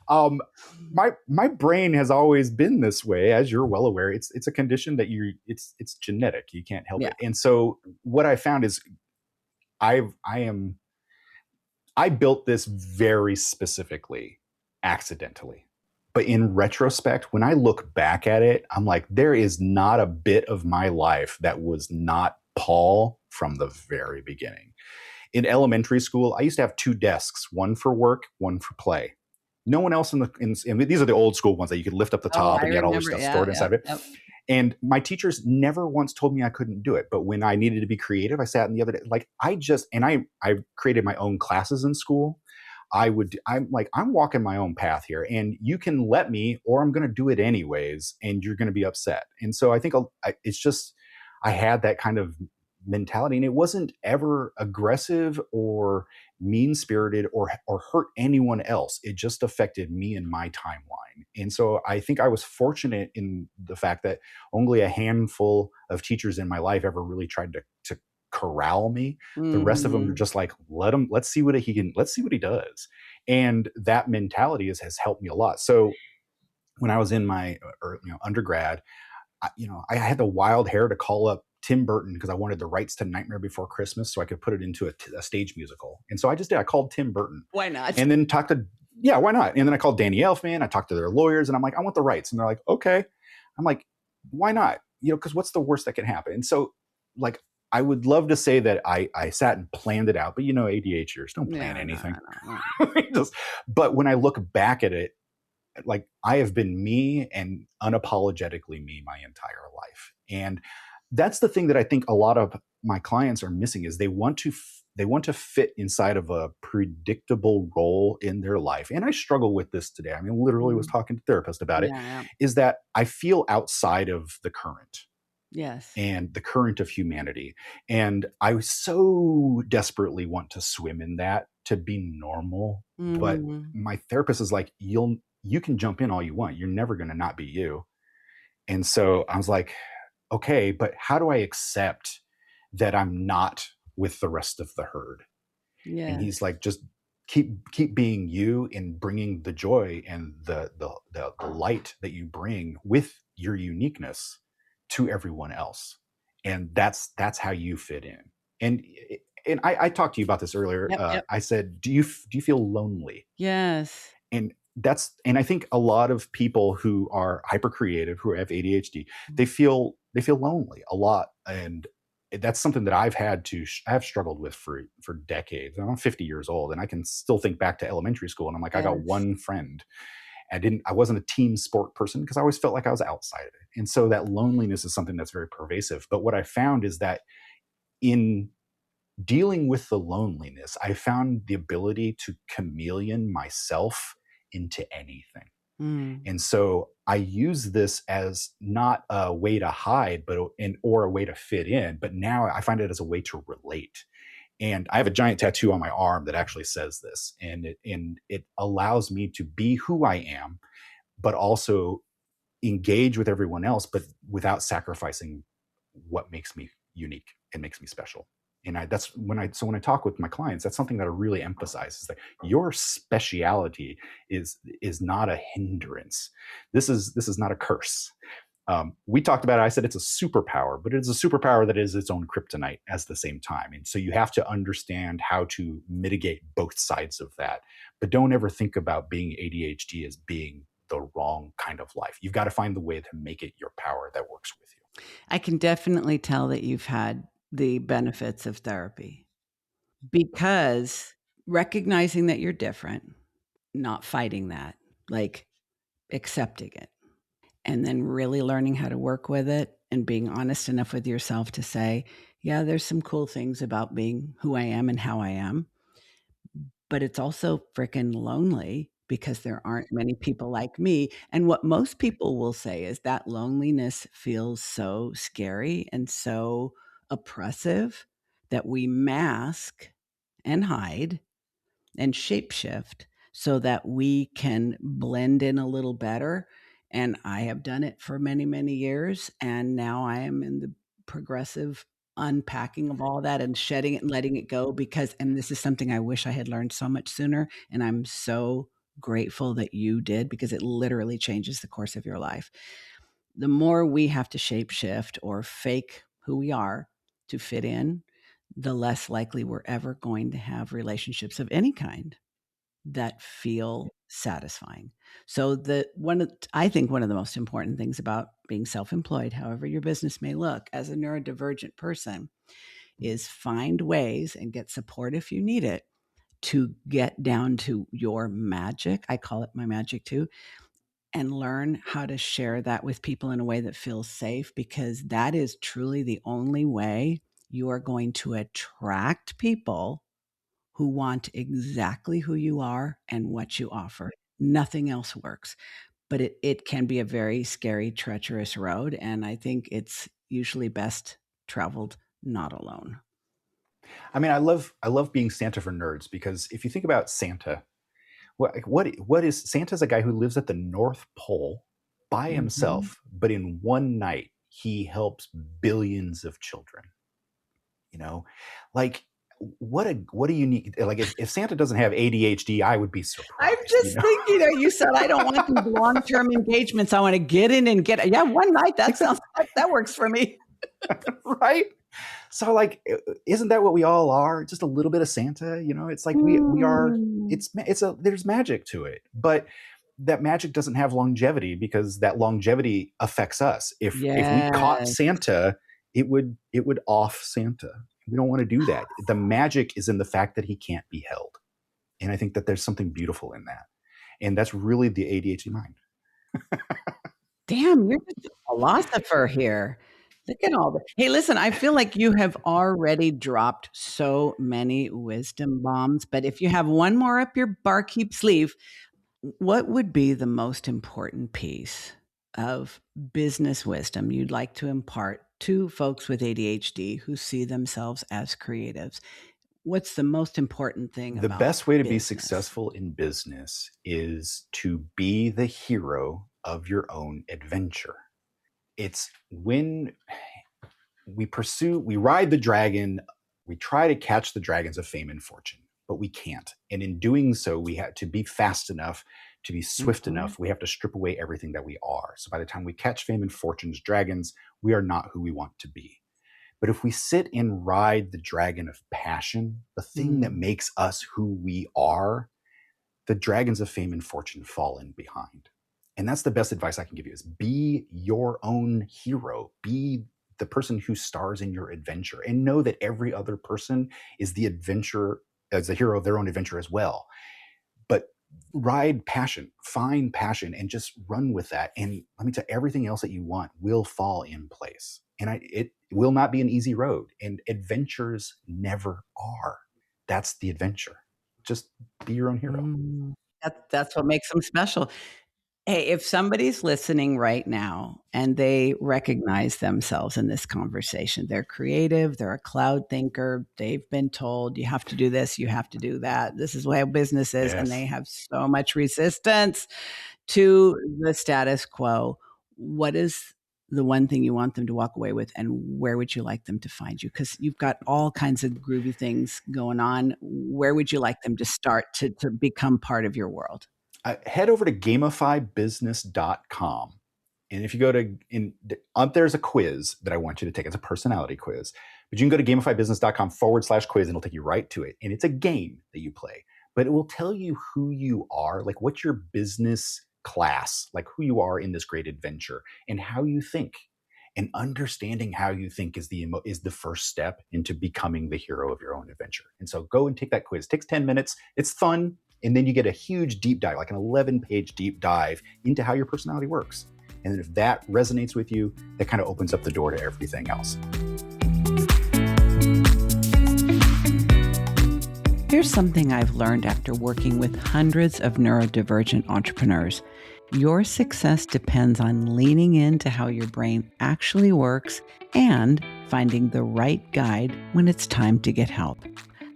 my brain has always been this way, as you're well aware. It's a condition that it's genetic. You can't help Yeah. it. And so, what I found is, I built this very specifically, accidentally. But in retrospect, when I look back at it, I'm like, there is not a bit of my life that was not Paul from the very beginning. In elementary school, I used to have two desks, one for work, one for play. No one else these are the old school ones that you could lift up the Oh, top I and you had all your remember. stuff Yeah, stored inside yep, of it. yep. And my teachers never once told me I couldn't do it. But when I needed to be creative, I sat in the other day, like I created my own classes in school. I'm like, I'm walking my own path here, and you can let me, or I'm going to do it anyways, and you're going to be upset. And so I think it's just, I had that kind of mentality, and it wasn't ever aggressive or mean spirited or hurt anyone else. It just affected me and my timeline. And so I think I was fortunate in the fact that only a handful of teachers in my life ever really tried to corral me. The rest of them are Mhm. just like, let's see what let's see what he does. And that mentality has helped me a lot. So when I was in my undergrad, I had the wild hair to call up Tim Burton because I wanted the rights to Nightmare Before Christmas so I could put it into a stage musical. And so I just did. I called Tim Burton Why not? and then talked to, yeah, why not? And then I called Danny Elfman. I talked to their lawyers and I'm like, I want the rights. And they're like, okay. I'm like, why not? Because what's the worst that can happen? And so, like, I would love to say that I sat and planned it out, but ADHDers don't plan Yeah, no, anything. no, no. But when I look back at it, like, I have been me and unapologetically me my entire life. And that's the thing that I think a lot of my clients are missing is they want to fit inside of a predictable role in their life. And I struggle with this today. I mean, literally was Mm. talking to a therapist about it, Yeah, yeah. is that I feel outside of the current Yes. and the current of humanity. And I so desperately want to swim in that to be normal. But Mhm. my therapist is like, you can jump in all you want. You're never going to not be you. And so I was like, okay, but how do I accept that I'm not with the rest of the herd? And he's Yes. like, just keep being you and bringing the joy and the light that you bring with your uniqueness to everyone else. And that's how you fit in. And I talked to you about this earlier. Yep, yep. I said, do you feel lonely? Yes. And I think a lot of people who are hyper creative, who have ADHD, Mm. they feel lonely a lot. And that's something that I have struggled with for decades. I'm 50 years old and I can still think back to elementary school and I'm like, I got Yes. one friend. I wasn't a team sport person because I always felt like I was outside of it. And so that loneliness is something that's very pervasive. But what I found is that in dealing with the loneliness, I found the ability to chameleon myself into anything. Mm. And so I use this as not a way to hide, or a way to fit in, but now I find it as a way to relate. And I have a giant tattoo on my arm that actually says this, and it allows me to be who I am, but also engage with everyone else, but without sacrificing what makes me unique and makes me special. And that's when I talk with my clients, that's something that I really emphasize is that your speciality is not a hindrance. This is not a curse. We talked about it. I said it's a superpower, but it is a superpower that is its own kryptonite at the same time. And so you have to understand how to mitigate both sides of that. But don't ever think about being ADHD as being the wrong kind of life. You've got to find the way to make it your power that works with you. I can definitely tell that you've had the benefits of therapy because recognizing that you're different, not fighting that, like accepting it, and then really learning how to work with it and being honest enough with yourself to say, yeah, there's some cool things about being who I am and how I am, but it's also freaking lonely because there aren't many people like me. And what most people will say is that loneliness feels so scary and so oppressive that we mask and hide and shapeshift so that we can blend in a little better. And I have done it for many, many years. And now I am in the progressive unpacking of all that and shedding it and letting it go and this is something I wish I had learned so much sooner. And I'm so grateful that you did, because it literally changes the course of your life. The more we have to shape shift or fake who we are to fit in, the less likely we're ever going to have relationships of any kind that feel satisfying. So I think one of the most important things about being self-employed, however your business may look, as a neurodivergent person, is find ways and get support if you need it to get down to your magic. I call it my magic too, and learn how to share that with people in a way that feels safe, because that is truly the only way you are going to attract people who want exactly who you are and what you offer. Nothing else works. But it can be a very scary, treacherous road. And I think it's usually best traveled not alone. I mean, I love being Santa for nerds, because if you think about Santa, what is Santa's a guy who lives at the North Pole by himself, but in one night he helps billions of children. You know, like what a unique, like if Santa doesn't have ADHD, I would be surprised. I'm just thinking, you said I don't want these long-term engagements. I want to get in and get, one night. That works for me. Right? So like, isn't that what we all are? Just a little bit of Santa, it's like we are, there's magic to it, but that magic doesn't have longevity, because that longevity affects us. If we caught Santa, it would off Santa. We don't want to do that. The magic is in the fact that he can't be held. And I think that there's something beautiful in that. And that's really the ADHD mind. Damn, you're just a philosopher here. Look at all this. Hey, listen, I feel like you have already dropped so many wisdom bombs, but if you have one more up your Barkeep sleeve, what would be the most important piece of business wisdom you'd like to impart to folks with ADHD who see themselves as creatives? What's the most important thing The about best way to business? be successful in business is to be the hero of your own adventure. It's when we ride the dragon, we try to catch the dragons of fame and fortune, but we can't. And in doing so, we have to be fast enough, to be swift enough. We have to strip away everything that we are. So by the time we catch fame and fortune's dragons, we are not who we want to be. But if we sit and ride the dragon of passion, the thing that makes us who we are, the dragons of fame and fortune fall in behind. And that's the best advice I can give you, is be your own hero. Be the person who stars in your adventure, and know that every other person is the hero of their own adventure as well. But ride passion, find passion, and just run with that. And let me tell you, everything else that you want will fall in place. And it will not be an easy road. And adventures never are. That's the adventure. Just be your own hero. That's what makes them special. Hey, if somebody's listening right now and they recognize themselves in this conversation, they're creative, they're a cloud thinker, they've been told you have to do this, you have to do that, this is how business is, and they have so much resistance to the status quo, what is the one thing you want them to walk away with, and where would you like them to find you? Because you've got all kinds of groovy things going on. Where would you like them to start to become part of your world? Head over to gamifybusiness.com. And if you go up there's a quiz that I want you to take. It's a personality quiz. But you can go to gamifybusiness.com/quiz, and it'll take you right to it. And it's a game that you play. But it will tell you who you are, like what's your business class, like who you are in this great adventure, and how you think. And understanding how you think is the first step into becoming the hero of your own adventure. And so go and take that quiz. It takes 10 minutes. It's fun. And then you get a huge deep dive, like an 11-page deep dive into how your personality works. And then if that resonates with you, that kind of opens up the door to everything else. Here's something I've learned after working with hundreds of neurodivergent entrepreneurs. Your success depends on leaning into how your brain actually works and finding the right guide when it's time to get help.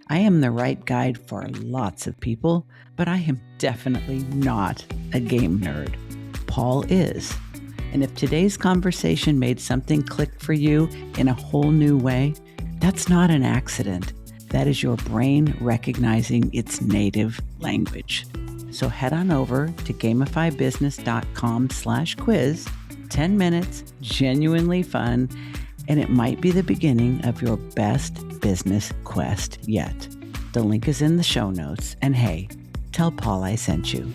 I am the right guide for lots of people, but I am definitely not a game nerd. Paul is. And if today's conversation made something click for you in a whole new way, That's not an accident. That is your brain recognizing its native language. So head on over to gamifybusiness.com/quiz. 10 minutes, genuinely fun, and it might be the beginning of your best business quest yet. The link is in the show notes. And hey, tell Paul I sent you.